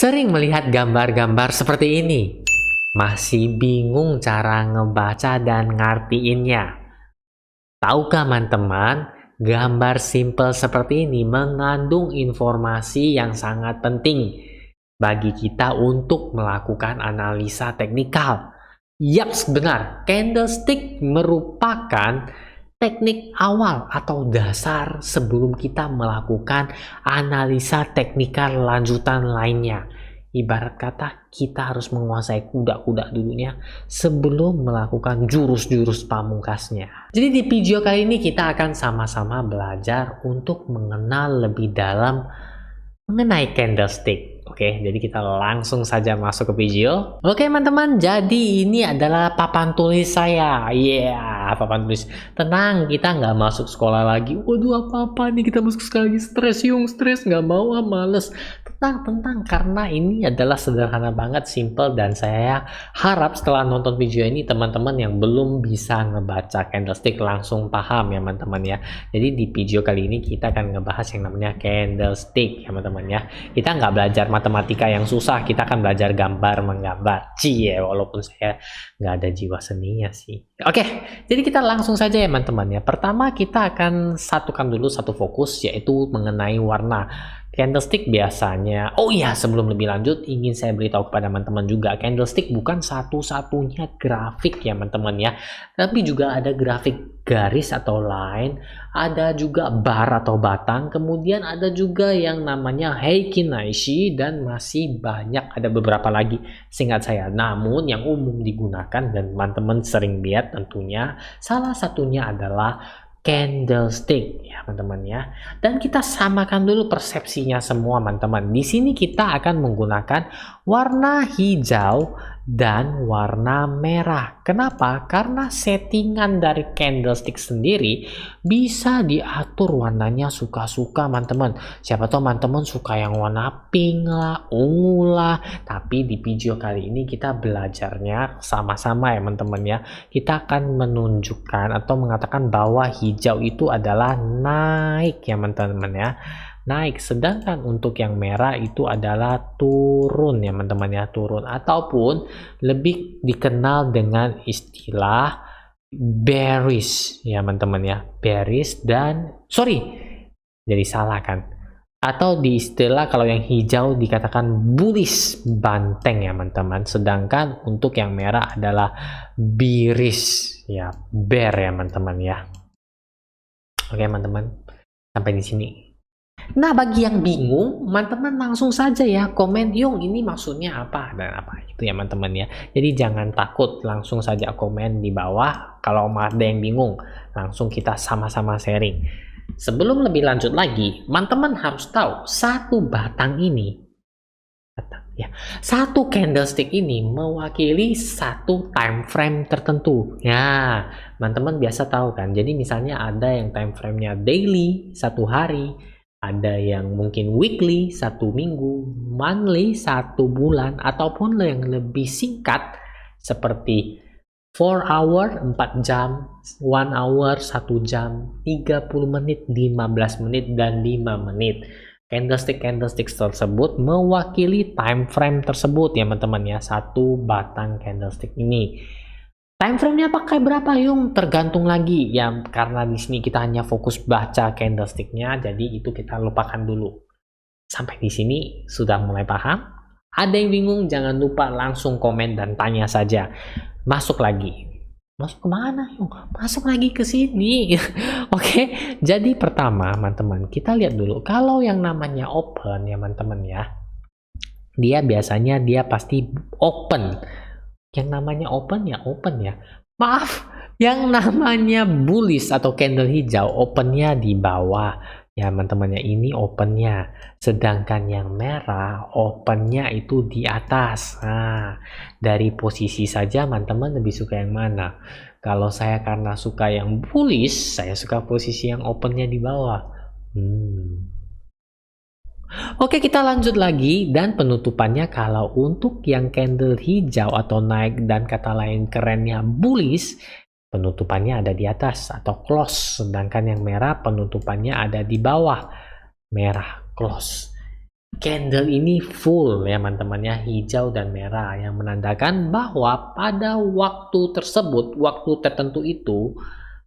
Sering melihat gambar-gambar seperti ini. Masih bingung cara ngebaca dan ngartiinnya. Tahukah teman-teman, gambar simple seperti ini mengandung informasi yang sangat penting bagi kita untuk melakukan analisa teknikal. Yaps, benar. Candlestick merupakan teknik awal atau dasar sebelum kita melakukan analisa teknikal lanjutan lainnya. Ibarat kata, kita harus menguasai kuda-kuda dulunya sebelum melakukan jurus-jurus pamungkasnya. Jadi di video kali ini kita akan sama-sama belajar untuk mengenal lebih dalam mengenai candlestick. Oke, jadi kita langsung saja masuk ke video. Oke teman-teman, jadi ini adalah papan tulis saya. Papan tulis. Tenang, kita nggak masuk sekolah lagi. Waduh, apa-apa nih kita masuk sekali lagi. Stres, nggak mau, males. Tenang, karena ini adalah sederhana banget, simple, dan saya harap setelah nonton video ini teman-teman yang belum bisa ngebaca candlestick langsung paham ya teman-teman ya. Jadi di video kali ini kita akan ngebahas yang namanya candlestick ya teman-teman ya. Kita nggak belajar matematika yang susah, kita akan belajar gambar menggambar. Walaupun saya nggak ada jiwa seninya sih. Oke, jadi kita langsung saja ya teman-teman ya. Pertama kita akan satukan dulu satu fokus, yaitu mengenai warna. Candlestick biasanya, sebelum lebih lanjut ingin saya beritahu kepada teman-teman juga, candlestick bukan satu-satunya grafik ya teman-teman ya, tapi juga ada grafik garis atau line, ada juga bar atau batang, kemudian ada juga yang namanya Heikin Naishi, dan masih banyak, ada beberapa lagi seingat saya. Namun yang umum digunakan dan teman-teman sering lihat tentunya salah satunya adalah candlestick ya teman-teman ya. Dan kita samakan dulu persepsinya semua teman-teman. Di sini kita akan menggunakan warna hijau dan warna merah. Kenapa? Karena settingan dari candlestick sendiri bisa diatur warnanya suka-suka teman-teman. Siapa tahu teman-teman suka yang warna pink lah, ungu lah. Tapi di video kali ini kita belajarnya sama-sama ya teman-teman ya. Kita akan menunjukkan atau mengatakan bahwa hijau itu adalah naik ya teman-teman ya, naik, sedangkan untuk yang merah itu adalah turun ya teman-teman ya, turun, ataupun lebih dikenal dengan istilah bearish ya teman-teman ya, bearish dan jadi salah kan, atau di istilah kalau yang hijau dikatakan bullish, banteng ya teman-teman, sedangkan untuk yang merah adalah bearish ya, bear ya teman-teman ya. Oke teman-teman, sampai di sini. Nah, bagi yang bingung, teman-teman langsung saja ya komen, Yung ini maksudnya apa dan apa itu ya teman-teman ya. Jadi jangan takut, langsung saja komen di bawah kalau ada yang bingung, langsung kita sama-sama sharing. Sebelum lebih lanjut lagi, teman-teman harus tahu satu batang ini, satu candlestick ini mewakili satu time frame tertentu. Ya, teman-teman biasa tahu kan. Jadi misalnya ada yang time frame-nya daily, satu hari, ada yang mungkin weekly, satu minggu, monthly, satu bulan, ataupun yang lebih singkat seperti 4 hour, 4 jam, 1 hour, 1 jam, 30 menit, 15 menit, dan 5 menit. Candlestick tersebut mewakili time frame tersebut ya teman-teman ya, satu batang candlestick ini. Time frame-nya pakai berapa Yung? Tergantung lagi ya, karena di sini kita hanya fokus baca candlestick-nya, jadi itu kita lupakan dulu. Sampai di sini sudah mulai paham? Ada yang bingung jangan lupa langsung komen dan tanya saja. Masuk lagi. Masuk kemana Yung? Masuk lagi ke sini. Oke, jadi pertama teman-teman kita lihat dulu, kalau yang namanya open ya teman-teman ya, dia biasanya dia pasti open. Yang namanya open ya, maaf, yang namanya bullish atau candle hijau opennya di bawah ya teman-teman ya, ini opennya, sedangkan yang merah opennya itu di atas. Nah, dari posisi saja teman-teman lebih suka yang mana? Kalau saya karena suka yang bullish, saya suka posisi yang opennya di bawah. Oke, kita lanjut lagi, dan penutupannya kalau untuk yang candle hijau atau naik dan kata lain kerennya bullish, penutupannya ada di atas atau close, sedangkan yang merah penutupannya ada di bawah, merah close. Candle ini full ya teman-teman ya, hijau dan merah yang menandakan bahwa pada waktu tersebut, waktu tertentu itu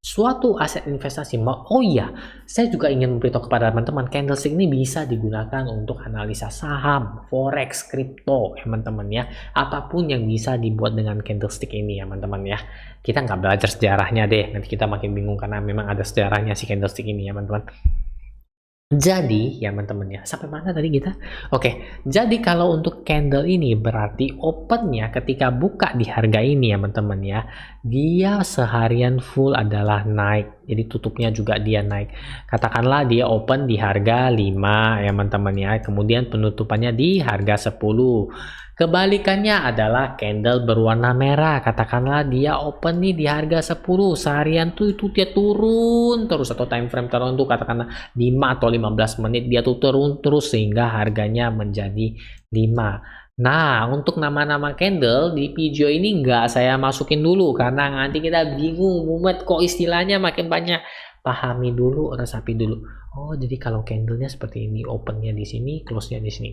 suatu aset investasi. Oh iya, saya juga ingin memberitahu kepada teman-teman, candlestick ini bisa digunakan untuk analisa saham, forex, kripto, teman-teman ya. Apapun yang bisa dibuat dengan candlestick ini ya, teman-teman ya. Kita nggak belajar sejarahnya deh, nanti kita makin bingung karena memang ada sejarahnya si candlestick ini ya, teman-teman. Jadi, ya teman-teman ya, sampai mana tadi kita? Oke, jadi kalau untuk candle ini berarti opennya ketika buka di harga ini ya teman-teman ya, dia seharian full adalah naik. Jadi tutupnya juga dia naik. Katakanlah dia open di harga 5 ya teman-teman ya, kemudian penutupannya di harga 10. Kebalikannya adalah candle berwarna merah. Katakanlah dia open nih di harga 10, seharian tuh itu dia turun terus, atau time frame tertentu katakanlah 5 atau 15 menit dia tuh turun terus sehingga harganya menjadi 5. Nah, untuk nama-nama candle di video ini nggak saya masukin dulu karena nanti kita bingung, mumet kok istilahnya makin banyak. Pahami dulu, resapi dulu. Oh, jadi kalau candlenya seperti ini, opennya di sini, close-nya di sini.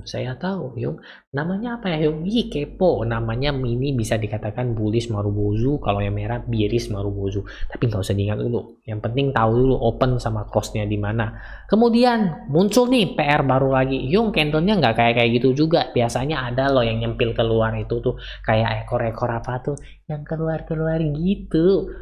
Saya tahu, Yung. Namanya apa ya, Yung? Ih, kepo. Namanya ini bisa dikatakan bullish marubozu, kalau yang merah bearish marubozu. Tapi nggak usah diingat dulu. Yang penting tahu dulu open sama close-nya di mana. Kemudian muncul nih PR baru lagi. Yung, candlenya nggak kayak gitu juga. Biasanya ada loh yang nyempil keluar itu tuh kayak ekor-ekor apa tuh yang keluar-keluar gitu.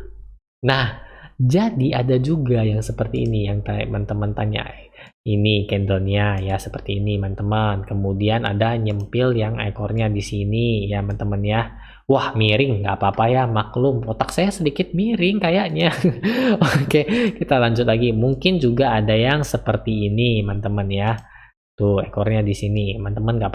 Nah, jadi ada juga yang seperti ini yang teman-teman tanya. Ini candlenya ya seperti ini teman-teman. Kemudian ada nyempil yang ekornya di sini ya teman-teman ya. Wah, miring nggak apa-apa ya, maklum. Otak saya sedikit miring kayaknya. Oke, kita lanjut lagi. Mungkin juga ada yang seperti ini teman-teman ya. Tuh ekornya di sini. Teman-teman nggak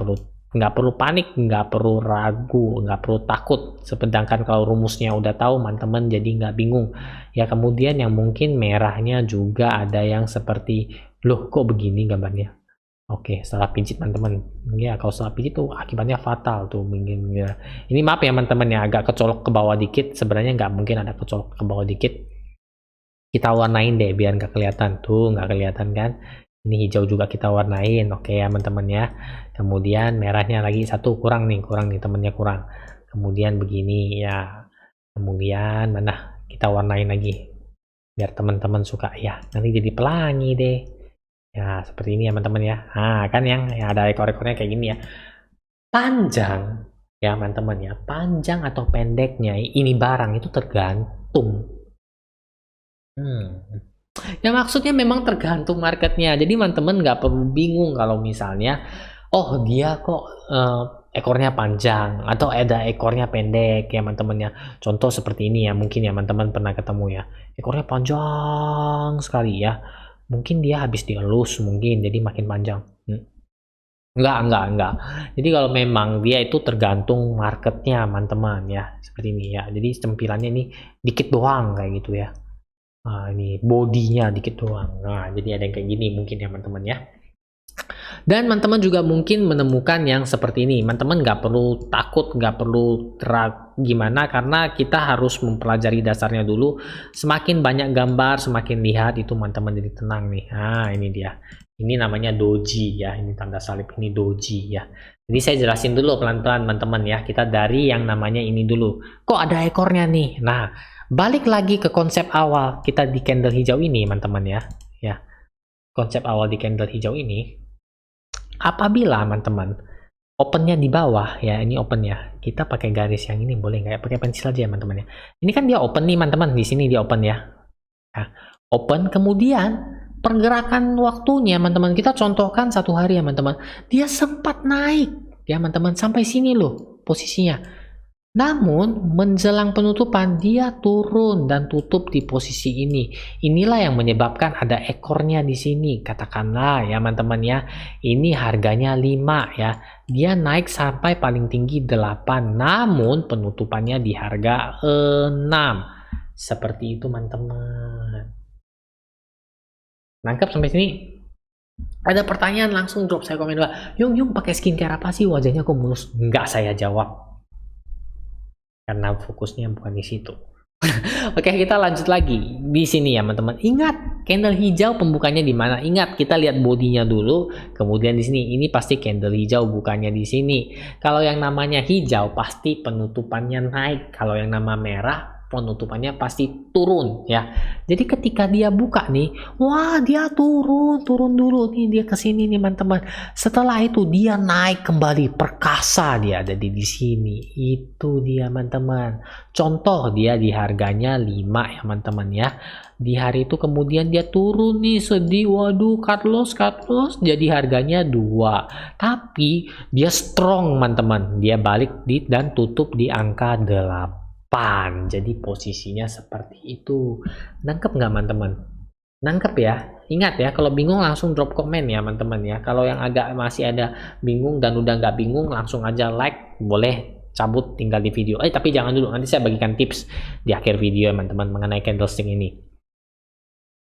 perlu panik, nggak perlu ragu, nggak perlu takut. Sedangkan kalau rumusnya udah tahu, teman-teman jadi nggak bingung. Ya kemudian yang mungkin merahnya juga ada yang seperti, loh kok begini gambarnya? Oke, salah pijit teman-teman. Ya kalau salah pijit tuh akibatnya fatal tuh mungkin ya. Ini maaf ya teman-teman ya, agak kecolok ke bawah dikit. Sebenarnya nggak mungkin ada kecolok ke bawah dikit. Kita warnain deh biar nggak kelihatan tuh, nggak kelihatan kan? Ini hijau juga kita warnain, oke ya teman-teman ya. Kemudian merahnya lagi satu kurang nih temennya kurang. Kemudian begini ya. Kemudian mana kita warnain lagi biar teman-teman suka ya. Nanti jadi pelangi deh. Ya seperti ini ya teman-teman ya. Nah kan yang ya ada ekor-ekornya kayak gini ya. Panjang ya teman-teman ya. Panjang atau pendeknya ini barang itu tergantung. Ya maksudnya memang tergantung marketnya. Jadi teman-teman nggak perlu bingung kalau misalnya, oh dia kok ekornya panjang atau ada ekornya pendek ya teman-teman ya. Contoh seperti ini ya, mungkin ya teman-teman pernah ketemu ya. Ekornya panjang sekali ya. Mungkin dia habis dielus mungkin jadi makin panjang. Enggak. Jadi kalau memang dia itu tergantung marketnya teman-teman ya. Seperti ini ya. Jadi cempilannya ini dikit doang kayak gitu ya. Nah, ini bodinya dikit doang. Nah, jadi ada yang kayak gini mungkin ya teman-teman ya. Dan teman-teman juga mungkin menemukan yang seperti ini. Teman-teman nggak perlu takut, nggak perlu gimana, karena kita harus mempelajari dasarnya dulu. Semakin banyak gambar, semakin lihat itu teman-teman jadi tenang nih. Nah, ini dia. Ini namanya doji ya. Ini tanda salib, ini doji ya. Jadi saya jelasin dulu pelan-pelan teman-teman ya. Kita dari yang namanya ini dulu. Kok ada ekornya nih? Nah, balik lagi ke konsep awal kita di candle hijau ini teman-teman ya. Ya. Konsep awal di candle hijau ini, apabila teman-teman opennya di bawah ya, ini opennya, kita pakai garis yang ini boleh nggak ya, pakai pensil aja ya teman-teman ya. Ini kan dia open nih teman-teman, di sini dia open ya. Nah, open, kemudian pergerakan waktunya teman-teman kita contohkan 1 hari ya teman-teman, dia sempat naik ya teman-teman sampai sini loh posisinya. Namun menjelang penutupan dia turun dan tutup di posisi ini. Inilah yang menyebabkan ada ekornya di sini. Katakanlah ya teman-teman ya, ini harganya 5 ya. Dia naik sampai paling tinggi 8, namun penutupannya di harga 6. Seperti itu teman-teman. Nangkep sampai sini? Ada pertanyaan langsung drop saya komen dulu. Yung pakai skincare apa sih, wajahnya kok mulus? Nggak saya jawab. Karena fokusnya bukan di situ. Oke, kita lanjut lagi di sini ya, teman-teman. Ingat, candle hijau pembukanya di mana? Ingat, kita lihat bodinya dulu. Kemudian di sini, ini pasti candle hijau bukannya di sini. Kalau yang namanya hijau, pasti penutupannya naik. Kalau yang nama merah, penutupannya pasti turun ya. Jadi ketika dia buka nih, wah dia turun dulu nih, dia ke sini nih teman-teman. Setelah itu dia naik kembali, perkasa dia ada di sini. Itu dia teman-teman. Contoh dia di harganya 5 ya teman-teman ya. Di hari itu kemudian dia turun nih, sedih, waduh cut loss jadi harganya 2. Tapi dia strong teman-teman. Dia balik dan tutup di angka 8. Jadi posisinya seperti itu. Nangkep nggak teman-teman? Nangkep ya? Ingat ya, kalau bingung langsung drop komen ya teman-teman ya. Kalau yang agak masih ada bingung dan udah nggak bingung, langsung aja like, boleh cabut tinggal di video. Tapi jangan dulu, nanti saya bagikan tips di akhir video ya teman-teman mengenai candlestick ini.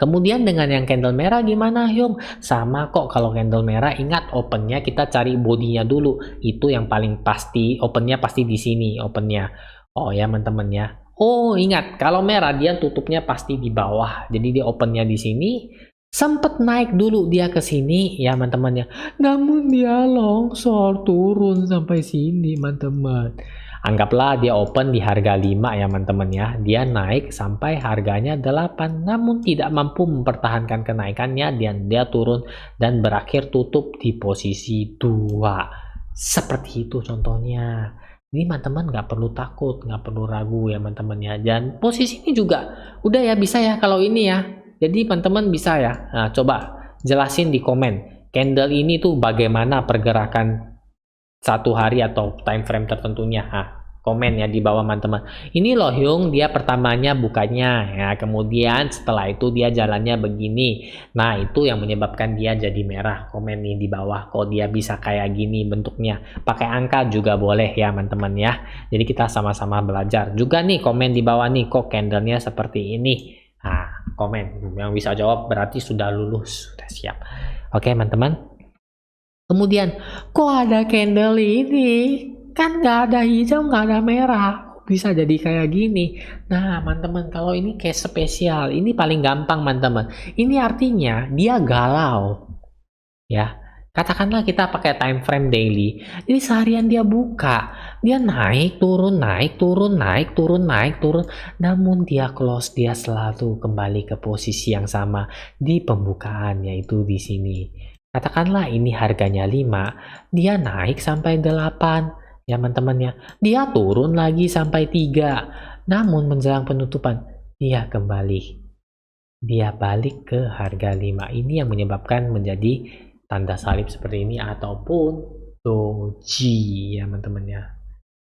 Kemudian dengan yang candle merah gimana Hyung? Sama kok, kalau candle merah ingat opennya kita cari bodinya dulu. Itu yang paling pasti, opennya pasti di sini opennya. Oh ya teman-teman ya. Oh ingat, kalau merah dia tutupnya pasti di bawah. Jadi dia opennya di sini. Sempet naik dulu dia ke sini ya teman-teman ya. Namun dia longsor turun sampai sini teman-teman. Anggaplah dia open di harga 5 ya teman-teman ya. Dia naik sampai harganya 8. Namun tidak mampu mempertahankan kenaikannya dan dia turun dan berakhir tutup di posisi 2. Seperti itu contohnya. Ini teman-teman nggak perlu takut, nggak perlu ragu ya teman-teman ya. Dan posisi ini juga udah ya bisa ya kalau ini ya. Jadi teman-teman bisa ya. Nah, coba jelasin di komen. Candle ini tuh bagaimana pergerakan satu hari atau time frame tertentunya. Komen ya di bawah teman-teman. Ini loh Hyung, dia pertamanya bukanya ya, kemudian setelah itu dia jalannya begini. Nah, itu yang menyebabkan dia jadi merah. Komen nih di bawah, kok dia bisa kayak gini bentuknya. Pakai angka juga boleh ya teman-teman ya. Jadi kita sama-sama belajar. Juga nih komen di bawah nih, kok candlenya seperti ini. Komen yang bisa jawab berarti sudah lulus, sudah siap. Oke teman-teman. Kemudian, kok ada candle ini? Kan nggak ada hijau, nggak ada merah. Bisa jadi kayak gini. Nah, teman-teman, kalau ini case spesial, ini paling gampang, teman-teman. Ini artinya dia galau. Ya, katakanlah kita pakai time frame daily. Jadi seharian dia buka, dia naik, turun, naik, turun, naik, turun, naik, turun. Namun dia close, dia selalu kembali ke posisi yang sama di pembukaan, yaitu di sini. Katakanlah ini harganya 5, dia naik sampai 8. Ya teman-teman ya, dia turun lagi sampai 3. Namun menjelang penutupan, dia kembali. Dia balik ke harga 5. Ini yang menyebabkan menjadi tanda salib seperti ini ataupun doji ya teman-teman ya.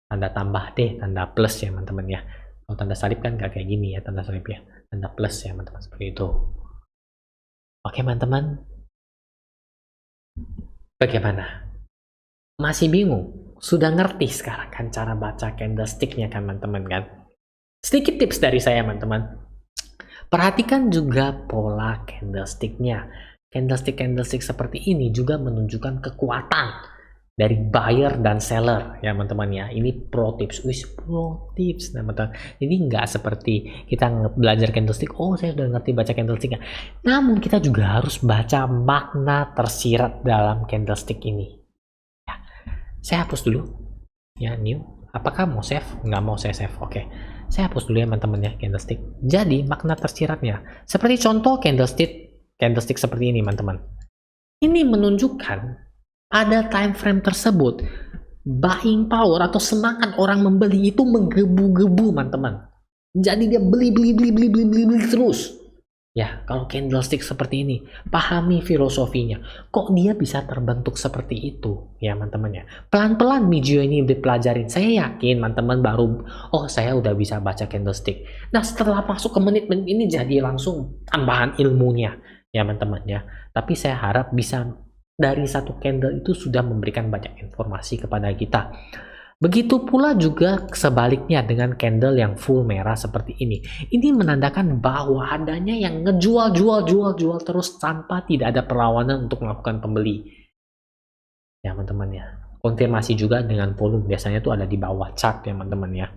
Tanda tambah deh, tanda plus ya teman-teman ya. Kalau tanda salib kan gak kayak gini ya tanda salib ya. Tanda plus ya teman-teman, seperti itu. Oke teman-teman. Bagaimana? Masih bingung? Sudah ngerti sekarang kan cara baca candlesticknya kan teman-teman kan? Sedikit tips dari saya teman-teman. Perhatikan juga pola candlesticknya. Candlestick seperti ini juga menunjukkan kekuatan dari buyer dan seller ya teman-teman ya. Ini pro tips, teman-teman. Jadi nggak seperti kita belajar candlestick, oh saya udah ngerti baca candlesticknya. Namun kita juga harus baca makna tersirat dalam candlestick ini. Saya hapus dulu ya, new. Apakah mau save? Nggak mau saya save. Oke, saya hapus dulu ya teman-teman ya candlestick. Jadi makna tersiratnya seperti contoh candlestick seperti ini teman-teman. Ini menunjukkan pada time frame tersebut buying power atau semangat orang membeli itu menggebu-gebu teman-teman. Jadi dia beli terus. Ya, kalau candlestick seperti ini, pahami filosofinya. Kok dia bisa terbentuk seperti itu? Ya, teman-teman ya. Pelan-pelan video ini dipelajarin. Saya yakin teman-teman baru, oh saya udah bisa baca candlestick. Nah, setelah masuk ke menit-menit ini jadi langsung tambahan ilmunya. Ya, teman-teman ya. Tapi saya harap bisa dari satu candle itu sudah memberikan banyak informasi kepada kita. Begitu pula juga sebaliknya dengan candle yang full merah seperti ini. Ini menandakan bahwa adanya yang ngejual terus tanpa tidak ada perlawanan untuk melakukan pembeli. Ya teman-teman ya. Konfirmasi juga dengan volume. Biasanya itu ada di bawah chart ya teman-teman ya.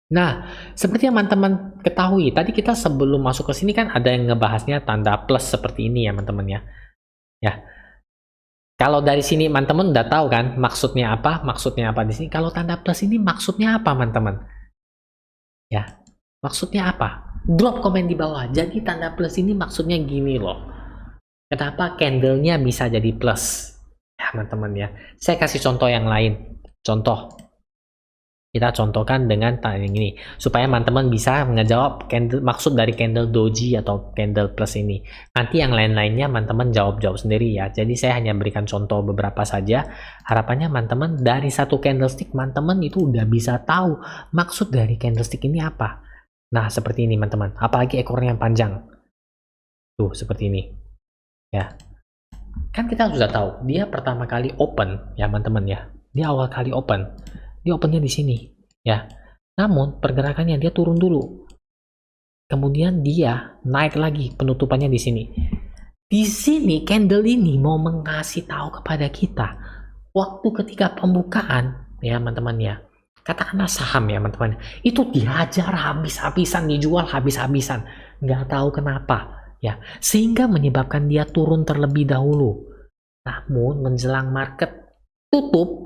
Nah, seperti yang teman-teman ketahui, tadi kita sebelum masuk ke sini kan ada yang ngebahasnya tanda plus seperti ini ya, teman-teman ya. Ya, kalau dari sini teman-teman udah tahu kan maksudnya apa? Maksudnya apa di sini? Kalau tanda plus ini maksudnya apa, teman-teman? Ya, maksudnya apa? Drop komen di bawah. Jadi tanda plus ini maksudnya gini loh. Kenapa candle-nya bisa jadi plus? Ya, teman-teman ya. Saya kasih contoh yang lain. Contoh. Kita contohkan dengan tanda yang ini supaya teman-teman bisa ngejawab maksud dari candle doji atau candle plus ini. Nanti yang lain-lainnya teman-teman jawab sendiri ya. Jadi saya hanya berikan contoh beberapa saja. Harapannya teman-teman dari satu candlestick teman-teman itu udah bisa tahu maksud dari candlestick ini apa. Nah, seperti ini teman-teman. Apalagi ekornya yang panjang. Tuh, seperti ini. Ya. Kan kita sudah tahu dia pertama kali open ya teman-teman ya. Dia awal kali open. Dia opennya di sini ya, namun pergerakannya dia turun dulu, kemudian dia naik lagi penutupannya di sini. Di sini candle ini mau mengasih tahu kepada kita waktu ketika pembukaan ya teman-teman ya, katakanlah saham ya teman-teman, itu dihajar habis-habisan, dijual habis-habisan, nggak tahu kenapa ya, sehingga menyebabkan dia turun terlebih dahulu. Namun menjelang market tutup,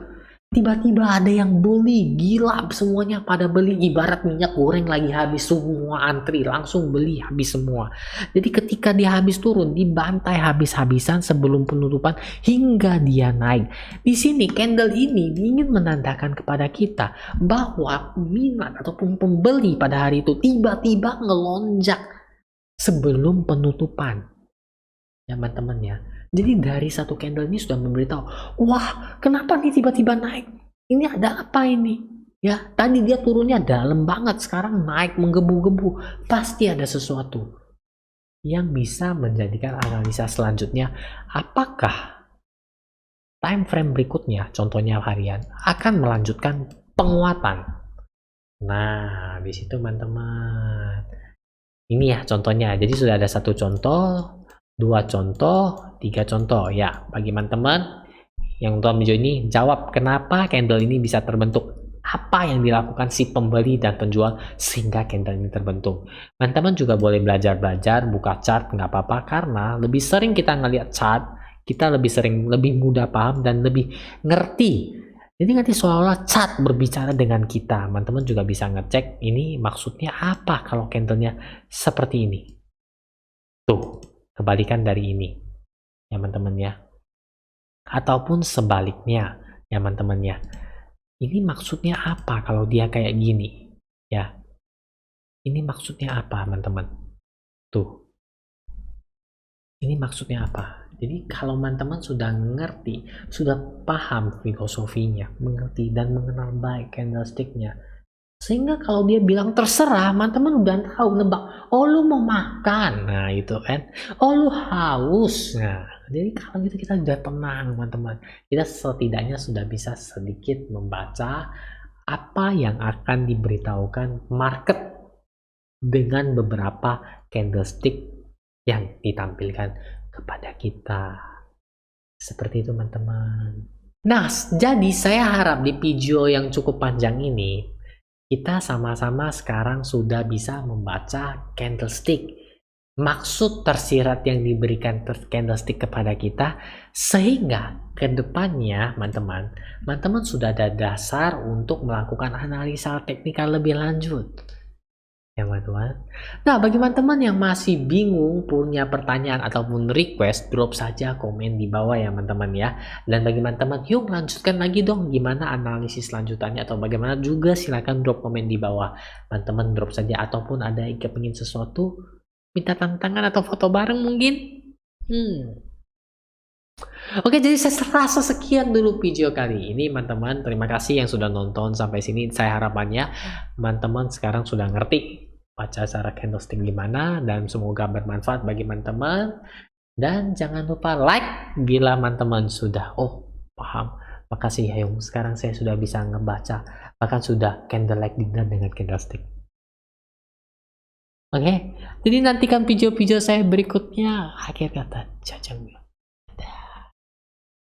tiba-tiba ada yang beli, gila semuanya pada beli, ibarat minyak goreng lagi habis, semua antri langsung beli habis semua. Jadi ketika dia habis turun, dibantai habis-habisan sebelum penutupan hingga dia naik. Di sini candle ini ingin menandakan kepada kita bahwa minat ataupun pembeli pada hari itu tiba-tiba ngelonjak sebelum penutupan. Ya teman-teman ya. Jadi dari satu candle ini sudah memberitahu, wah kenapa nih tiba-tiba naik? Ini ada apa ini? Ya, tadi dia turunnya dalam banget, sekarang naik menggebu-gebu. Pasti ada sesuatu yang bisa menjadikan analisa selanjutnya. Apakah time frame berikutnya, contohnya harian, akan melanjutkan penguatan? Nah, di situ teman-teman. Ini ya contohnya. Jadi sudah ada satu contoh, 2 contoh, 3 contoh ya. Bagi teman-teman yang untuk hijau ini, jawab kenapa candle ini bisa terbentuk, apa yang dilakukan si pembeli dan penjual sehingga candle ini terbentuk. Teman-teman juga boleh belajar buka chart, nggak apa-apa, karena lebih sering kita ngelihat chart, kita lebih mudah paham dan lebih ngerti. Jadi nanti seolah-olah chart berbicara dengan kita. Teman-teman juga bisa ngecek ini maksudnya apa kalau candlenya seperti ini. Tuh, kebalikan dari ini ya teman-teman ya, ataupun sebaliknya ya teman-teman ya. Ini maksudnya apa kalau dia kayak gini ya, ini maksudnya apa teman-teman, tuh ini maksudnya apa. Jadi kalau teman-teman sudah ngerti, sudah paham filosofinya, mengerti dan mengenal baik candlesticknya, sehingga kalau dia bilang terserah, teman-teman udah tahu nebak. Oh lu mau makan, nah itu kan. Oh lu haus, nah jadi kalau gitu kita udah tenang teman-teman. Kita setidaknya sudah bisa sedikit membaca apa yang akan diberitahukan market dengan beberapa candlestick yang ditampilkan kepada kita. Seperti itu teman-teman. Nah, jadi saya harap di video yang cukup panjang ini kita sama-sama sekarang sudah bisa membaca candlestick, maksud tersirat yang diberikan candlestick kepada kita, sehingga ke depannya teman-teman sudah ada dasar untuk melakukan analisa teknikal lebih lanjut. Ya teman-teman. Nah, bagi teman-teman yang masih bingung, punya pertanyaan ataupun request, drop saja komen di bawah ya teman-teman ya. Dan bagi teman-teman, yuk lanjutkan lagi dong gimana analisis lanjutannya atau bagaimana juga, silahkan drop komen di bawah. Teman-teman drop saja, ataupun ada yang kepingin sesuatu, minta tantangan atau foto bareng mungkin. Oke, jadi saya rasa sekian dulu video kali ini teman-teman. Terima kasih yang sudah nonton sampai sini. Saya harapannya teman-teman sekarang sudah ngerti baca cara candlestick gimana, dan semoga bermanfaat bagi teman-teman. Dan jangan lupa like bila teman-teman sudah paham. Makasih Hayung, sekarang saya sudah bisa ngebaca, bahkan sudah candlelight dinner dengan candlestick. Oke, jadi nantikan video-video saya berikutnya. Akhir kata, jajang.